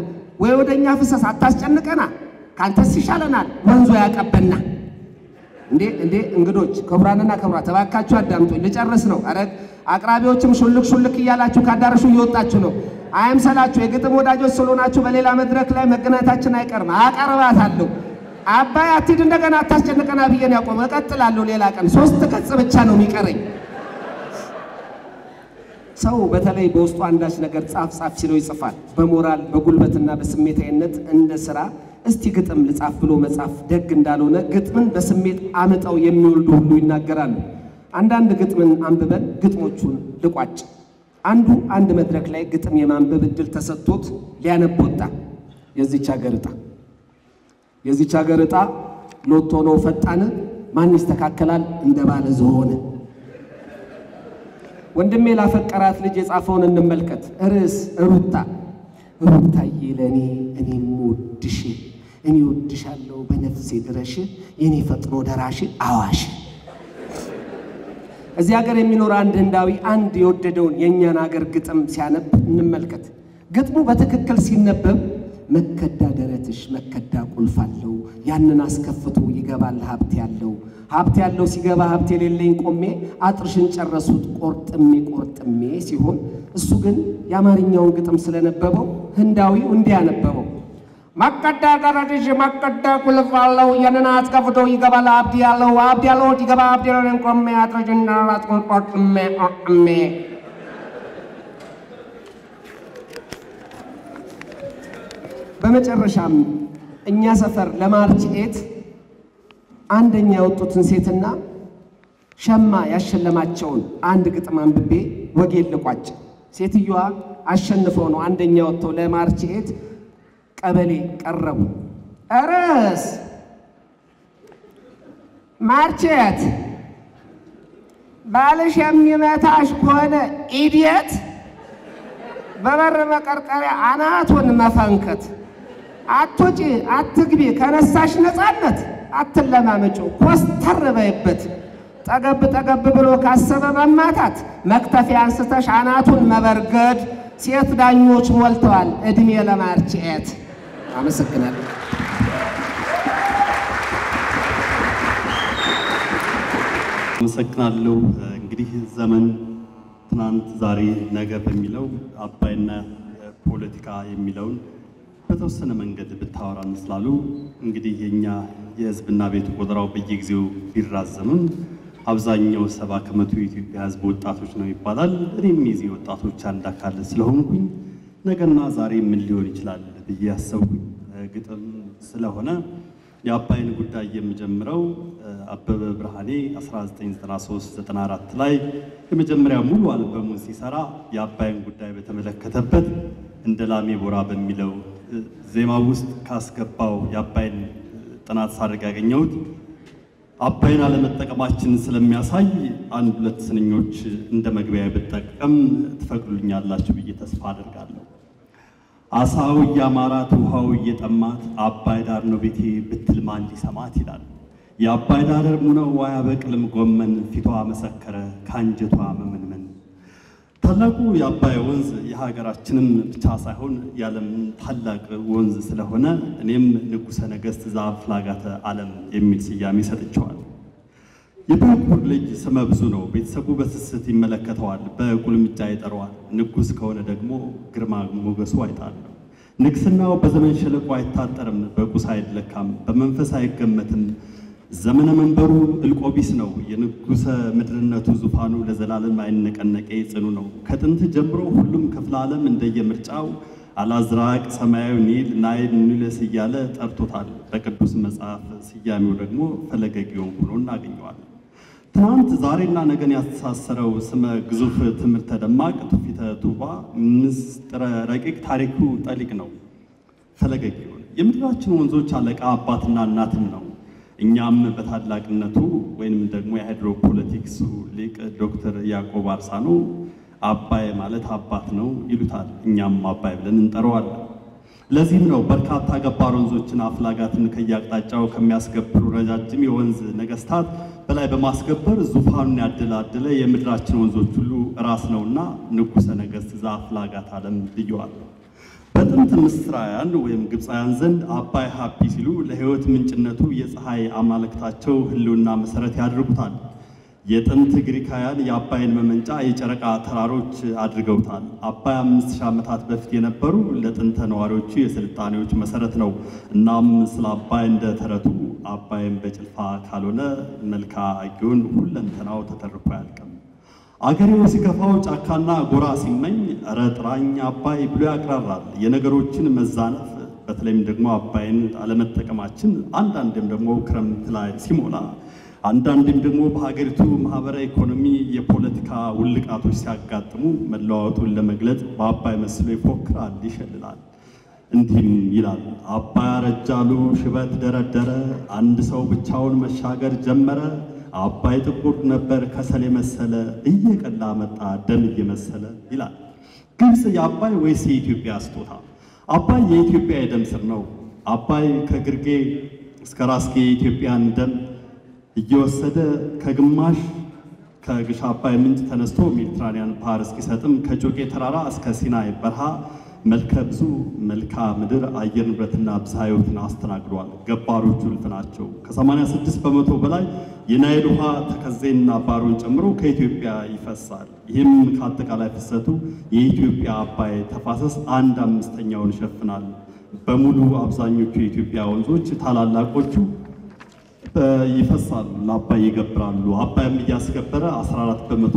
Speaker 2: ወይ ወደኛ ፍሰስ አታስጨንቀና ካንተስ ይሻለናል ወንዙ ያቀበና እንዴ እንግዶች ክቡራንና ክቡራት ተባካችሁ አዳምጡኝ ልጨርስ ነው። ኧረ አቅራቢዎችም ሹልክ እያላችሁ ካዳራሹ እየወጣችሁ ነው። አይምሰላችሁ የግጥም ወዳጆች ስለሆናችሁ በሌላ መድረክ ላይ መገናኘታችን አይቀርም። አቀርባታለሁ አባይ አትሂድ እንደገና አታስጨንቀና ብዬን ያቆመ እቀጥላለሁ። ሌላ ቀን 3 ገጽ ብቻ ነው የሚቀረኝ። ሰው በተለይ በውስጡ አንዳች ነገር ጻፍ ሲለው ይጽፋል። በሞራል በጉልበትና በስሜታዊነት እንደ ስራ እስቲ ግጥም ልጻፍ ብሎ መጻፍ ደግ እንዳልሆነ ግጥምን በስሜት አመጣው የሚወልዱ ሁሉ ይናገራሉ። አንዳንድ ግጥምን አንብበን ግጥሞቹን ልቋጭ። አንድ መድረክ ላይ ግጥም የማንበብ እድል ተሰጥቶት ሊያነብ ወጣ። የዚች ሀገር ዕጣ ሎቶ ነው ፈጣን ማን ይስተካከላል እንደባለ ዝሆነ። ወንድሜ ላፈቀራት ልጅ የጻፈውን እንመልከት። ርዕስ ሩታዬ ለኔ እኔም ወድሽ እኔ ወድሻለሁ በነፍሴ ድረሽ የኔ ፈጥኖ ደራሽ አዋሽ። እዚህ ሀገር የሚኖር አንድ ህንዳዊ አንድ የወደደውን የኛን ሀገር ግጥም ሲያነብ እንመልከት። ግጥሙ በትክክል ሲነበብ መከዳ ደረትሽ መከዳ ቁልፍ አለው ያንን አስከፍቶ ይገባል ሀብት ያለው ሲገባ ሀብት የሌለኝ ቆሜ አጥርሽን ጨረሱት ቆርጥሜ ሲሆን እሱ ግን የአማርኛውን ግጥም ስለነበበው ህንዳዊው እንዲህ ያነበበው መከዳ ደረትሽ መከዳ ቁልፍ አለው ያንን አስከፍቶ ይገባል ሀብት ያለው ይገባ ሀብት የሌለኝ ቆሜ አጥርሽን ጨረሱት ቆርጥሜ። በመጨረሻም እኛ ሰፈር ለማርች 8 አንደኛ የወጡትን ሴትና ሸማ ያሸለማቸውን አንድ ግጥም አንብቤ ወጌን ልቋጭ። ሴትዮዋ አሸንፈው ነው አንደኛ ወጥተው ለማርች 8 ቀበሌ ቀረቡ። ርዕስ ማርች 8 ባልሽ የሚመታሽ ከሆነ ኢዲየት በበር መቀርቀሪያ አናቱን መፈንከት አትውጪ አትግቢ ከነሳሽ ነፃነት አትለማመጪ ኮስተር በይበት ጠገብ ብሎ ካሰበ መማታት መክተፊያ አንስተሽ አናቱን መበርገድ ሴት ዳኞች ሞልተዋል እድሜ ለማርች 8። አመሰግናለሁ።
Speaker 3: አመሰግናለሁ። እንግዲህ ዘመን ትናንት ዛሬ ነገ በሚለው አባይና ፖለቲካ የሚለውን በተወሰነ መንገድ ብታወራን ስላሉ እንግዲህ የኛ የህዝብና ቤት ቆጠራው በየጊዜው ቢራዘምም አብዛኛው 70 ከመቶ የኢትዮጵያ ህዝብ ወጣቶች ነው ይባላል። እኔም የዚህ ወጣቶች አንድ አካል ስለሆንኩኝ ነገና ዛሬ ምን ሊሆን ይችላል ብዬ አሰብኩኝ። ግጥም ስለሆነ የአባይን ጉዳይ የምጀምረው አበበ ብርሃኔ 1993-94 ላይ የመጀመሪያ ሙሉ አልበሙን ሲሰራ የአባይን ጉዳይ በተመለከተበት እንደ ላሜ ቦራ በሚለው ዜማ ውስጥ ካስገባው የአባይን ጥናት ሳደርግ ያገኘሁት አባይን አለመጠቀማችን ስለሚያሳይ አንድ ሁለት ስንኞች እንደ መግቢያ ብጠቀም ትፈቅዱልኛላችሁ ብዬ ተስፋ አደርጋለሁ። አሳው እያማራት ውሃው እየጠማት አባይ ዳር ነው ቤቴ ብትል ማን ሊሰማት ይላል። የአባይ ዳር ሙነው አያበቅልም ጎመን ፊቷ መሰከረ ካንጀቷ መመንመን። ታላቁ የአባይ ወንዝ የሀገራችንም ብቻ ሳይሆን የዓለም ታላቅ ወንዝ ስለሆነ እኔም ንጉሠ ነገሥት ዘአፍላጋተ ዓለም የሚል ስያሜ ሰጥቼዋለሁ። የበኩር ልጅ ስመ ብዙ ነው። ቤተሰቡ በስስት ይመለከተዋል፣ በቁልምጫ ይጠራዋል። ንጉሥ ከሆነ ደግሞ ግርማ ሞገሱ አይጣልም። ንግስናው በዘመን ሸለቆ አይታጠርም፣ በቁስ አይለካም፣ በመንፈስ አይገመትም። ዘመነ መንበሩ እልቆቢስ ነው። የንጉሠ ምድርነቱ ዙፋኑ ለዘላለም አይነቀነቀ ጽኑ ነው። ከጥንት ጀምሮ ሁሉም ክፍለ ዓለም እንደየምርጫው አላዝራቅ፣ ሰማያዊ ኒል፣ ናይል፣ ኒለስ እያለ ጠርቶታል። በቅዱስ መጽሐፍ ስያሜው ደግሞ ፈለገ ግዮን ሆኖ እናገኘዋለን። ትናንት ዛሬና ነገን ያስተሳሰረው ስመ ግዙፍ ትምህርተ ደማቅ ትውፊተ ቱባ ምስጢረ ረቂቅ ታሪኩ ጠሊቅ ነው። ፈለገ ግዮን የምድራችን ወንዞች አለቃ አባትና እናትም ነው። እኛም በታላቅነቱ ወይንም ደግሞ የሃይድሮፖለቲክሱ ሊቅ ዶክተር ያዕቆብ አርሳኖ አባይ ማለት አባት ነው ይሉታል። እኛም አባይ ብለን እንጠራዋለን። ለዚህም ነው በርካታ ገባር ወንዞችን አፍላጋትን ከያቅጣጫው ከሚያስገብሩ ረጃጅም የወንዝ ነገስታት በላይ በማስገበር ዙፋኑን ያደላደለ የምድራችን ወንዞች ሁሉ ራስ ነውና ንጉሠ ነገሥት ዘአፍላጋተ ዓለም ብየዋል። በጥንት ምስራውያን ወይም ግብፃውያን ዘንድ አባይ ሀፒ ሲሉ ለሕይወት ምንጭነቱ የፀሐይ አማልክታቸው ህልውና መሰረት ያደርጉታል። የጥንት ግሪካውያን የአባይን መመንጫ የጨረቃ ተራሮች አድርገውታል። አባይ 5000 ዓመታት በፊት የነበሩ ለጥንተ ነዋሪዎቹ የስልጣኔዎች መሰረት ነው። እናም ስለ አባይ እንደ ተረቱ አባይን በጭልፋ ካልሆነ መልካ ግዮን ሁለንተናው ተተርኮ አያልቅም። አገሬው ሲከፋው ጫካና ጎራ ሲመኝ ኧረ ጥራኝ አባይ ብሎ ያቅራራል። የነገሮችን መዛነፍ በተለይም ደግሞ አባይን አለመጠቀማችን አንዳንድም ደግሞ ክረምት ላይ ሲሞላ አንዳንድም ደግሞ በሀገሪቱ ማህበራዊ ኢኮኖሚ የፖለቲካ ውልቃቶች ሲያጋጥሙ መለዋወጡን ለመግለጽ በአባይ መስሎ ይፎክራል፣ ይሸልላል። እንዲህም ይላል። አባይ አረጃሉ ሽበት ደረደረ፣ አንድ ሰው ብቻውን መሻገር ጀመረ። አባይ ጥቁር ነበር ከሰል የመሰለ፣ እየቀላ መጣ ደም እየመሰለ ይላል። ግብፅ የአባይ ወይስ የኢትዮጵያ ስጦታ? አባይ የኢትዮጵያ የደም ስር ነው። አባይ ከግርጌ እስከ ራስጌ የኢትዮጵያን ደም እየወሰደ ከግማሽ ከግሽ አባይ ምንጭ ተነስቶ ሜዲትራኒያን ባህር እስኪሰጥም ከጮቄ ተራራ እስከ ሲናይ በረሃ መልከ ብዙ መልካ ምድር አየር ንብረትና ብዝሃ ሕይወትን አስተናግዷል። ገባሮቹ እልፍ ናቸው። ከ86 በመቶ በላይ የናይል ውሃ ተከዜና ባሮን ጨምሮ ከኢትዮጵያ ይፈሳል። ይህም ከአጠቃላይ ፍሰቱ የኢትዮጵያ አባይ ተፋሰስ 1/5ኛውን ይሸፍናል። በሙሉ አብዛኞቹ የኢትዮጵያ ወንዞች ታላላቆቹ ይፈሳሉ፣ ለአባይ ይገብራሉ። አባይም እያስገበረ 14 በመቶ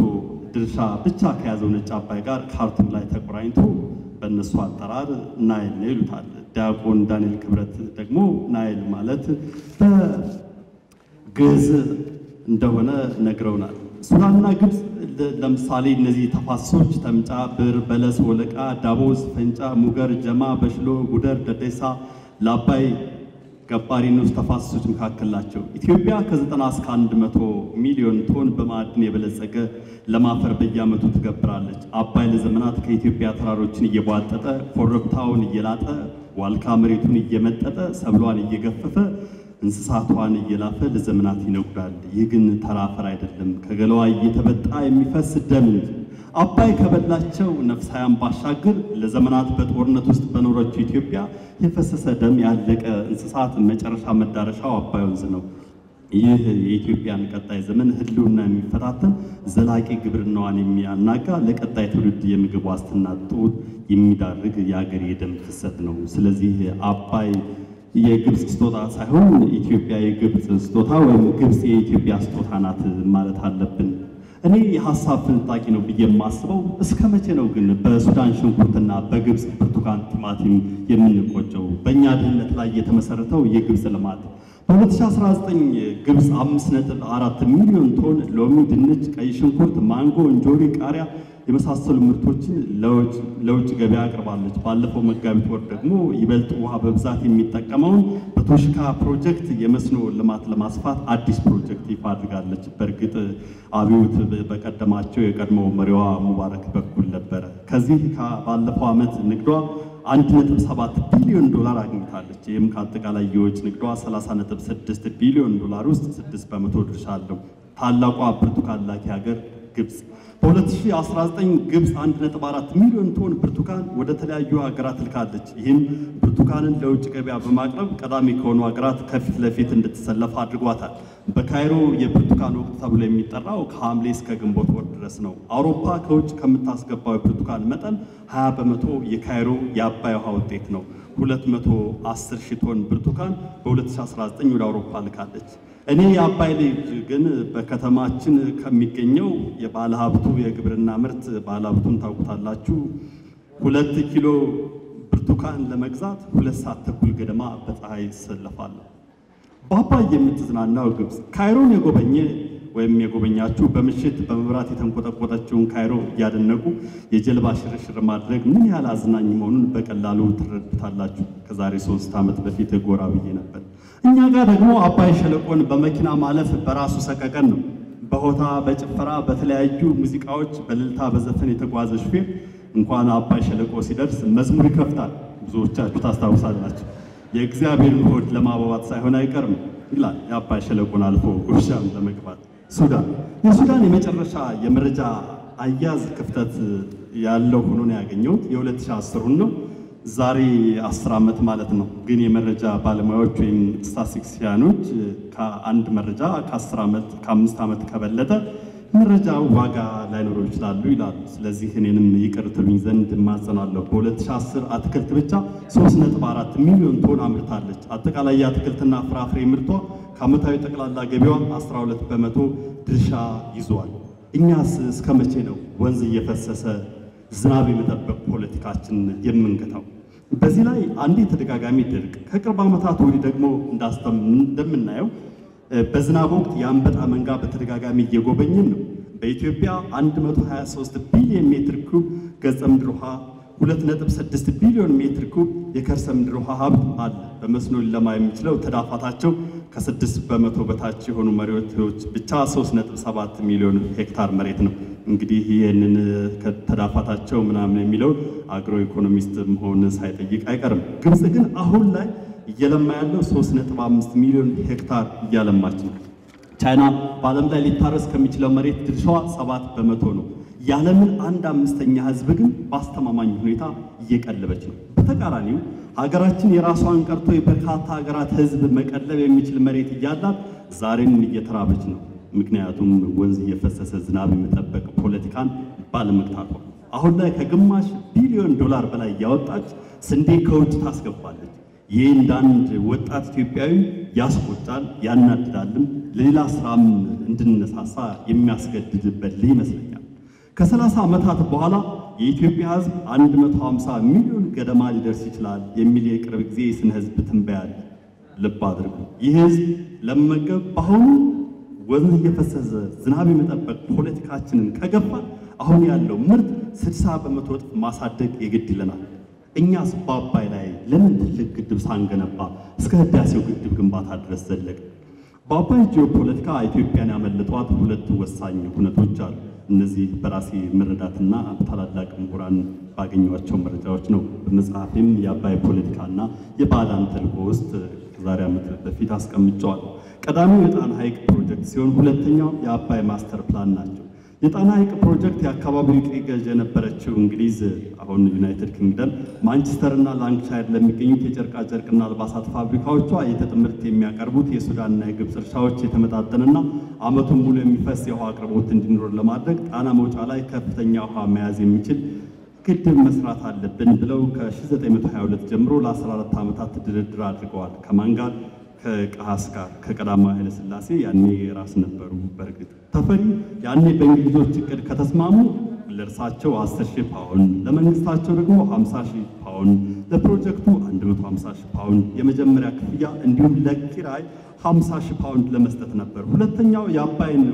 Speaker 3: ድርሻ ብቻ ከያዘው ነጭ አባይ ጋር ካርቱም ላይ ተቆራኝቶ በእነሱ አጠራር ናይል ነው ይሉታል። ዲያቆን ዳንኤል ክብረት ደግሞ ናይል ማለት በግዕዝ እንደሆነ ነግረውናል። ሱዳንና ግብፅ ለምሳሌ እነዚህ ተፋሰሶች ተምጫ፣ ብር፣ በለስ፣ ወለቃ፣ ዳቦስ፣ ፈንጫ፣ ሙገር፣ ጀማ፣ በሽሎ፣ ጉደር፣ ደዴሳ ለአባይ ገባሪ ንዑስ ተፋሰሶች መካከል ናቸው። ኢትዮጵያ ከ90 እስከ 100 ሚሊዮን ቶን በማዕድን የበለጸገ ለማፈር በየዓመቱ ትገብራለች። አባይ ለዘመናት ከኢትዮጵያ ተራሮችን እየቧጠጠ ኮረብታውን እየላጠ ዋልካ መሬቱን እየመጠጠ ሰብሏን እየገፈፈ እንስሳቷን እየላፈ ለዘመናት ይነጉዳል። ይህ ግን ተራ አፈር አይደለም፣ ከገለዋ እየተበጣ የሚፈስ ደም እንጂ። አባይ ከበላቸው ነፍሳያን ባሻገር ለዘመናት በጦርነት ውስጥ በኖረችው ኢትዮጵያ የፈሰሰ ደም ያለቀ እንስሳት መጨረሻ መዳረሻው አባይ ወንዝ ነው። ይህ የኢትዮጵያን ቀጣይ ዘመን ህልውና የሚፈታተን ዘላቂ ግብርናዋን የሚያናጋ ለቀጣይ ትውልድ የምግብ ዋስትና ጦት የሚዳርግ የአገር የደም ፍሰት ነው። ስለዚህ አባይ የግብጽ ስጦታ ሳይሆን ኢትዮጵያ የግብጽ ስጦታ ወይም ግብጽ የኢትዮጵያ ስጦታ ናት ማለት አለብን። እኔ የሐሳብ ፍንጣቂ ነው ብዬ የማስበው እስከ መቼ ነው ግን በሱዳን ሽንኩርትና በግብጽ ብርቱካን፣ ቲማቲም የምንቆጨው? በእኛ ድህነት ላይ የተመሰረተው የግብጽ ልማት በ2019 ግብጽ 5.4 ሚሊዮን ቶን ሎሚ፣ ድንች፣ ቀይ ሽንኩርት፣ ማንጎ፣ እንጆሪ፣ ቃሪያ የመሳሰሉ ምርቶችን ለውጭ ገበያ አቅርባለች። ባለፈው መጋቢት ወር ደግሞ ይበልጥ ውሃ በብዛት የሚጠቀመውን በቶሽካ ፕሮጀክት የመስኖ ልማት ለማስፋት አዲስ ፕሮጀክት ይፋ አድርጋለች። በእርግጥ አብዮት በቀደማቸው የቀድሞው መሪዋ ሙባረክ በኩል ነበረ። ከዚህ ባለፈው ዓመት ንግዷ 1.7 ቢሊዮን ዶላር አግኝታለች። ይህም ከአጠቃላይ የውጭ ንግዷ 30.6 ቢሊዮን ዶላር ውስጥ 6% ድርሻ አለው። ታላቋ ብርቱካን ላኪ ሀገር ግብጽ በ2019 ግብጽ 1.4 ሚሊዮን ቶን ብርቱካን ወደ ተለያዩ ሀገራት ልካለች። ይህም ብርቱካንን ለውጭ ገበያ በማቅረብ ቀዳሚ ከሆኑ ሀገራት ከፊት ለፊት እንድትሰለፍ አድርጓታል። በካይሮ የብርቱካን ወቅት ተብሎ የሚጠራው ከሐምሌ እስከ ግንቦት ወር ድረስ ነው። አውሮፓ ከውጭ ከምታስገባው የብርቱካን መጠን 20% የካይሮ የአባይ ውሃ ውጤት ነው። 210 ሺህ ቶን ብርቱካን በ2019 ወደ አውሮፓ ልካለች። እኔ የአባይ ልጅ ግን በከተማችን ከሚገኘው የባለ ሀብቱ የግብርና ምርት ባለ ሀብቱን ታውቁታላችሁ 2 ኪሎ ብርቱካን ለመግዛት 2 ሰዓት ተኩል ገደማ በፀሐይ ይሰለፋለሁ። በአባይ የምትዝናናው ግብጽ ካይሮን የጎበኘ ወይም የጎበኛችሁ በምሽት በመብራት የተንቆጠቆጠችውን ካይሮ እያደነቁ የጀልባ ሽርሽር ማድረግ ምን ያህል አዝናኝ መሆኑን በቀላሉ ትረዱታላችሁ። ከዛሬ 3 ዓመት በፊት ጎራ ብዬ ነበር። እኛ ጋር ደግሞ አባይ ሸለቆን በመኪና ማለፍ በራሱ ሰቀቀን ነው። በሆታ በጭፈራ በተለያዩ ሙዚቃዎች በእልልታ በዘፈን የተጓዘ ሹፌር እንኳን አባይ ሸለቆ ሲደርስ መዝሙር ይከፍታል። ብዙዎቻችሁ ታስታውሳላችሁ። የእግዚአብሔርን ሆድ ለማባባት ሳይሆን አይቀርም ይላል የአባይ ሸለቆን አልፎ ጎሻም ለመግባት። ሱዳን የሱዳን የመጨረሻ የመረጃ አያያዝ ክፍተት ያለው ሆኖ ነው ያገኘሁት። የ2010 ነው። ዛሬ 10 ዓመት ማለት ነው። ግን የመረጃ ባለሙያዎች ወይም ስታቲስቲክሲያኖች ከአንድ መረጃ ከ10 ዓመት ከ5 ዓመት ከበለጠ መረጃ ዋጋ ላይኖረው ይችላሉ ይላሉ። ስለዚህ እኔንም ይቅር ትሉኝ ዘንድ ማጸናለሁ። በ2010 አትክልት ብቻ 3.4 ሚሊዮን ቶን አምርታለች። አጠቃላይ የአትክልትና ፍራፍሬ ምርቷ ከዓመታዊ ጠቅላላ ገቢዋ 12% ድርሻ ይዟል። እኛስ እስከ መቼ ነው ወንዝ እየፈሰሰ ዝናብ የመጠበቅ ፖለቲካችን የምንገታው? በዚህ ላይ አንዴ ተደጋጋሚ ድርቅ፣ ከቅርብ ዓመታት ወዲህ ደግሞ እንደምናየው በዝናብ ወቅት የአንበጣ መንጋ በተደጋጋሚ እየጎበኘን ነው። በኢትዮጵያ 123 ቢሊዮን ሜትር ኩብ ገጸ ምድር ውሃ፣ 2.6 ቢሊዮን ሜትር ኩብ የከርሰ ምድር ውሃ ሀብት አለ። በመስኖ ሊለማ የሚችለው ተዳፋታቸው ከ6% በታች የሆኑ መሬቶች ብቻ 3.7 ሚሊዮን ሄክታር መሬት ነው። እንግዲህ ይህንን ከተዳፋታቸው ምናምን የሚለው አግሮ ኢኮኖሚስት መሆን ሳይጠይቅ አይቀርም። ግብጽ ግን አሁን ላይ እየለማ ያለው 3.5 ሚሊዮን ሄክታር እያለማች ነው። ቻይና በዓለም ላይ ሊታረስ ከሚችለው መሬት ድርሻዋ 7% ነው። የዓለምን 1/5 ሕዝብ ግን በአስተማማኝ ሁኔታ እየቀለበች ነው። በተቃራኒው ሀገራችን የራሷን ቀርቶ የበርካታ ሀገራት ሕዝብ መቀለብ የሚችል መሬት እያላት ዛሬም እየተራበች ነው። ምክንያቱም ወንዝ እየፈሰሰ ዝናብ የመጠበቅ ፖለቲካን ባለመግታቷ አሁን ላይ ከግማሽ ቢሊዮን ዶላር በላይ እያወጣች ስንዴ ከውጭ ታስገባለች። ይህ እንዳንድ ወጣት ኢትዮጵያዊ ያስቆጣል፣ ያናድዳልም፣ ለሌላ ስራም እንድንነሳሳ የሚያስገድድበት ይመስለኛል። ከ30 ዓመታት በኋላ የኢትዮጵያ ሕዝብ 150 ሚሊዮን ገደማ ሊደርስ ይችላል የሚል የቅርብ ጊዜ የስነ ሕዝብ ትንበያ አለ። ልብ አድርጉ። ይህ ሕዝብ ለመመገብ በአሁኑ ወንዝ እየፈሰሰ ዝናብ የመጠበቅ ፖለቲካችንን ከገፋ አሁን ያለው ምርት 60% እጥፍ ማሳደግ የግድ ይለናል። እኛስ በአባይ ላይ ለምን ትልቅ ግድብ ሳንገነባ እስከ ህዳሴው ግድብ ግንባታ ድረስ ዘለቅ? በአባይ ጂኦፖለቲካ ኢትዮጵያን ያመለጧት 2 ወሳኝ ሁነቶች አሉ። እነዚህ በራሴ መረዳትና ታላላቅ ምሁራን ባገኟቸው መረጃዎች ነው። በመጽሐፌም የአባይ ፖለቲካና የባዕዳን ተልዕኮ ውስጥ ከዛሬ ዓመት በፊት አስቀምጨዋል። ቀዳሚው የጣና ሐይቅ ፕሮጀክት ሲሆን ሁለተኛው የአባይ ማስተር ፕላን ናቸው። የጣና ሐይቅ ፕሮጀክት የአካባቢው ቅኝ ገዥ የነበረችው እንግሊዝ አሁን ዩናይትድ ኪንግደም ማንቸስተር እና ላንካሻየር ለሚገኙት የጨርቃ ጨርቅና አልባሳት ፋብሪካዎቿ የጥጥ ምርት የሚያቀርቡት የሱዳንና የግብፅ እርሻዎች የተመጣጠነና ዓመቱን ሙሉ የሚፈስ የውሃ አቅርቦት እንዲኖር ለማድረግ ጣና መውጫ ላይ ከፍተኛ ውሃ መያዝ የሚችል ግድብ መስራት አለብን ብለው ከ1922 ጀምሮ ለ14 ዓመታት ድርድር አድርገዋል። ከማን ጋር? ከቀሃስ ጋር፣ ከቀዳማዊ ኃይለ ሥላሴ ያኔ ራስ ነበሩ። በእርግጥ ተፈሪ ያኔ በእንግሊዞች እቅድ ከተስማሙ ለእርሳቸው 10,000 ፓውንድ፣ ለመንግስታቸው ደግሞ 50,000 ፓውንድ፣ ለፕሮጀክቱ 150,000 ፓውንድ የመጀመሪያ ክፍያ እንዲሁም ለኪራይ 50,000 ፓውንድ ለመስጠት ነበር። ሁለተኛው የአባይን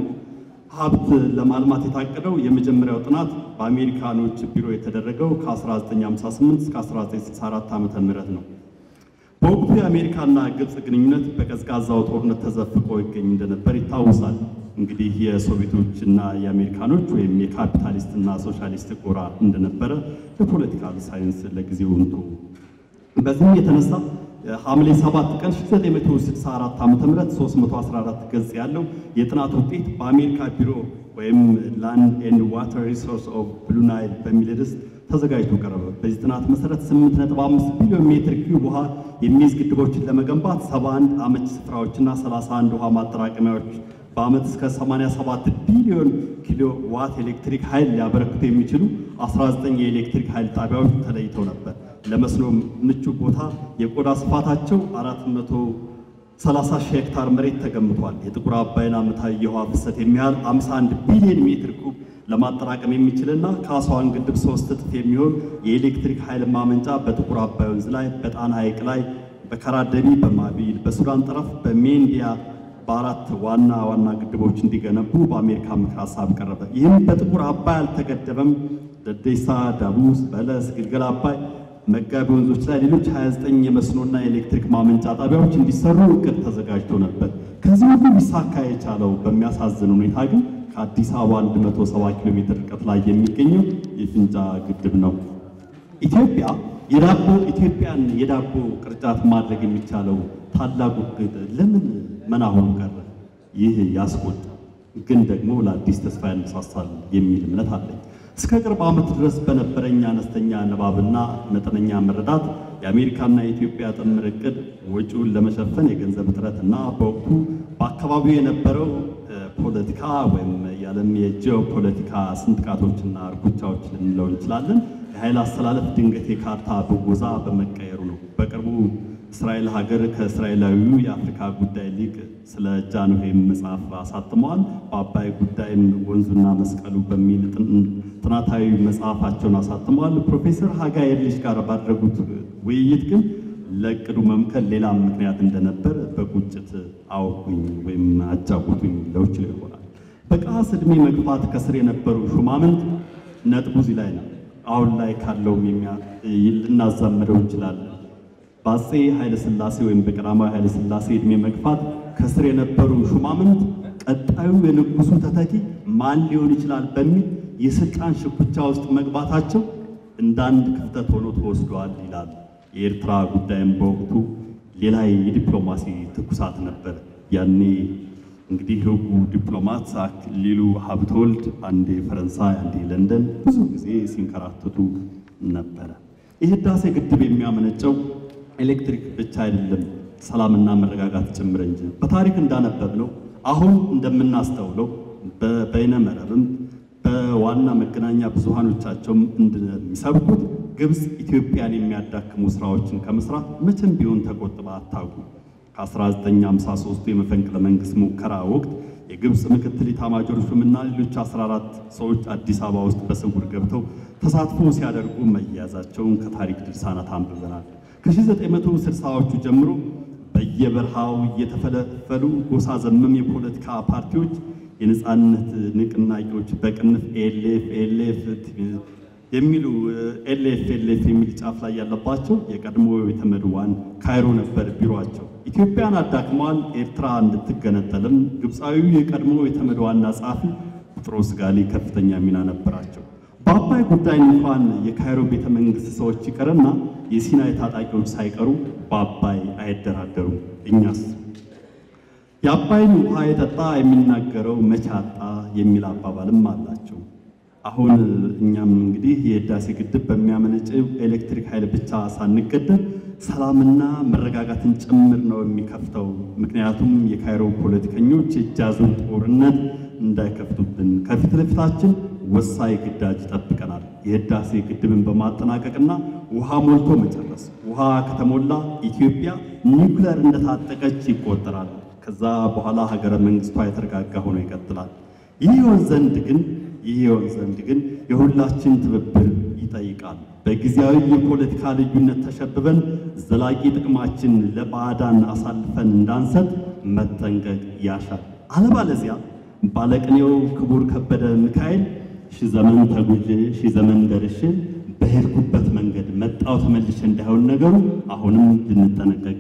Speaker 3: ሀብት ለማልማት የታቀደው የመጀመሪያው ጥናት በአሜሪካኖች ቢሮ የተደረገው ከ1958 እስከ 1964 ዓመተ ምህረት ነው። በወቅቱ የአሜሪካና ግብጽ ግንኙነት በቀዝቃዛው ጦርነት ተዘፍቆ ይገኝ እንደነበር ይታወሳል። እንግዲህ የሶቪየቶችና የአሜሪካኖች ወይም የካፒታሊስትና ሶሻሊስት ጎራ እንደነበረ የፖለቲካል ሳይንስ ለጊዜው እንቶ በዚህም የተነሳ ሐምሌ 7 ቀን 1964 ዓ.ም 314 ገጽ ያለው የጥናት ውጤት በአሜሪካ ቢሮ ወይም ላንድ ኤንድ ዋተር ሪሶርስ ኦፍ ብሉ ናይል በሚል ርዕስ ተዘጋጅቶ ቀረበ። በዚህ ጥናት መሰረት 8.5 ቢሊዮን ሜትር ኪዩብ ውሃ የሚይዝ ግድቦችን ለመገንባት 71 አመቺ ስፍራዎችና 31 ውሃ ማጠራቀሚያዎች በአመት እስከ 87 ቢሊዮን ኪሎ ዋት ኤሌክትሪክ ኃይል ሊያበረክቱ የሚችሉ 19 የኤሌክትሪክ ኃይል ጣቢያዎች ተለይተው ነበር። ለመስኖ ምቹ ቦታ የቆዳ ስፋታቸው 430,000 ሄክታር መሬት ተገምቷል። የጥቁር አባይን ዓመታዊ የውሃ ፍሰት የሚያህል 51 ቢሊዮን ሜትር ኩብ ለማጠራቀም የሚችልና ከአስዋን ግድብ 3 እጥፍ የሚሆን የኤሌክትሪክ ኃይል ማመንጫ በጥቁር አባይ ወንዝ ላይ፣ በጣና ሐይቅ ላይ፣ በካራደሚ፣ በማቢል፣ በሱዳን ጠረፍ፣ በሜንዲያ በአራት ዋና ዋና ግድቦች እንዲገነቡ በአሜሪካ ምክር ሀሳብ ቀረበ። ይህም በጥቁር አባይ አልተገደበም። ደዴሳ፣ ዳቡስ፣ በለስ፣ ግልገል አባይ፣ መጋቢ ወንዞች ላይ ሌሎች 29 የመስኖና የኤሌክትሪክ ማመንጫ ጣቢያዎች እንዲሰሩ እቅድ ተዘጋጅቶ ነበር። ከዚህ ሁሉ ሊሳካ የቻለው በሚያሳዝን ሁኔታ ግን ከአዲስ አበባ 170 ኪሎ ሜትር ርቀት ላይ የሚገኘው የፍንጫ ግድብ ነው። ኢትዮጵያን የዳቦ ቅርጫት ማድረግ የሚቻለው ታላቁ ግድብ ለምን መና ሆኖ ቀረ? ይህ ያስቆጣ፣ ግን ደግሞ ለአዲስ ተስፋ ያነሳሳል የሚል እምነት አለኝ። እስከ ቅርብ ዓመት ድረስ በነበረኝ አነስተኛ ንባብና መጠነኛ መረዳት የአሜሪካና የኢትዮጵያ ጥምር እቅድ ወጪውን ለመሸፈን የገንዘብ እጥረትና በወቅቱ በአካባቢው የነበረው ፖለቲካ ወይም የዓለም የጂኦፖለቲካ ስንጥቃቶችና እርኩቻዎች ልንለው እንችላለን የኃይል አስተላለፍ ድንገት የካርታ ብወዛ በመቀየሩ ነው። በቅርቡ እስራኤል ሀገር ከእስራኤላዊው የአፍሪካ ጉዳይ ሊቅ ስለ ጃንሆይ መጽሐፍ አሳትመዋል። በአባይ ጉዳይም ወንዙና መስቀሉ በሚል ጥናታዊ መጽሐፋቸውን አሳትመዋል። ፕሮፌሰር ሀጋይ ኤርሊሽ ጋር ባደረጉት ውይይት ግን ለቅዱ መምከል ሌላ ምክንያት እንደነበር በቁጭት አውቁኝ ወይም አጫውቱኝ ለውጭ ይሆናል። በቀሃስ ዕድሜ መግፋት ከስር የነበሩ ሹማምንት ነጥቡ እዚህ ላይ ነው። አሁን ላይ ካለውም ልናዛምደው እንችላለን። በአፄ ኃይለ ሥላሴ ወይም በቀዳማዊ ኃይለ ሥላሴ ዕድሜ መግፋት ከስር የነበሩ ሹማምንት ቀጣዩ የንጉሱ ተተኪ ማን ሊሆን ይችላል በሚል የስልጣን ሽኩቻ ውስጥ መግባታቸው እንዳንድ ክፍተት ሆኖ ተወስዷል ይላል። የኤርትራ ጉዳይም በወቅቱ ሌላ የዲፕሎማሲ ትኩሳት ነበር። ያኔ እንግዲህ ህጉ ዲፕሎማት አክሊሉ ሀብተወልድ አንዴ ፈረንሳይ አንዴ ለንደን ብዙ ጊዜ ሲንከራተቱ ነበረ። የህዳሴ ግድብ የሚያመነጨው ኤሌክትሪክ ብቻ አይደለም፣ ሰላምና መረጋጋት ጭምር እንጂ። በታሪክ እንዳነበብነው አሁን እንደምናስተውለው በበይነ መረብም በዋና መገናኛ ብዙሃኖቻቸውም እንደሚሰብኩት ግብጽ ኢትዮጵያን የሚያዳክሙ ስራዎችን ከመስራት መቼም ቢሆን ተቆጥባ አታውቅም። ከ1953 የመፈንቅለ መንግስት ሙከራ ወቅት የግብጽ ምክትል ኢታማዦር ሹምና ሌሎች 14 ሰዎች አዲስ አበባ ውስጥ በስውር ገብተው ተሳትፎ ሲያደርጉ መያዛቸውን ከታሪክ ድርሳናት አንብበናል። ከ1960ዎቹ ጀምሮ በየበረሃው እየተፈለፈሉ ጎሳ ዘመም የፖለቲካ ፓርቲዎች የነጻነት ንቅናቄዎች በቅንፍ ኤልኤፍ የሚሉ ኤልኤፍ የሚል ጫፍ ላይ ያለባቸው የቀድሞ የተመድዋን ካይሮ ነበር ቢሮአቸው። ኢትዮጵያን አዳክመዋል። ኤርትራ እንድትገነጠልም ግብፃዊው የቀድሞ የተመድዋና ጸሐፊ ጴጥሮስ ጋሊ ከፍተኛ ሚና ነበራቸው። በአባይ ጉዳይ እንኳን የካይሮ ቤተ መንግስት ሰዎች ይቀርና የሲናይ ታጣቂዎች ሳይቀሩ በአባይ አይደራደሩም። እኛስ የአባይን ውሃ የጠጣ የሚናገረው መቼ አጣ የሚል አባባልም አላቸው። አሁን እኛም እንግዲህ የህዳሴ ግድብ በሚያመነጨው ኤሌክትሪክ ኃይል ብቻ ሳንገደብ ሰላምና መረጋጋትን ጭምር ነው የሚከፍተው። ምክንያቱም የካይሮ ፖለቲከኞች የእጅ አዙር ጦርነት እንዳይከፍቱብን ከፊት ለፊታችን ወሳኝ ግዳጅ ይጠብቀናል። የህዳሴ ግድብን በማጠናቀቅና ውሃ ሞልቶ መጨረስ። ውሃ ከተሞላ ኢትዮጵያ ኒውክሌር እንደታጠቀች ይቆጠራል። ከዛ በኋላ ሀገረ መንግስቷ የተረጋጋ ሆኖ ይቀጥላል። ይህ ይሆን ዘንድ ግን የሁላችን ትብብር ይጠይቃል። በጊዜያዊ የፖለቲካ ልዩነት ተሸብበን ዘላቂ ጥቅማችን ለባዕዳን አሳልፈን እንዳንሰጥ መጠንቀቅ ያሻል። አለበለዚያ ባለቅኔው ክቡር ከበደ ሚካኤል ሺህ ዘመን ተጉዤ ሺህ ዘመን ደርሼ በሄድኩበት መንገድ መጣው ተመልሼ እንዳይሆን ነገሩ አሁንም ልንጠነቀቅ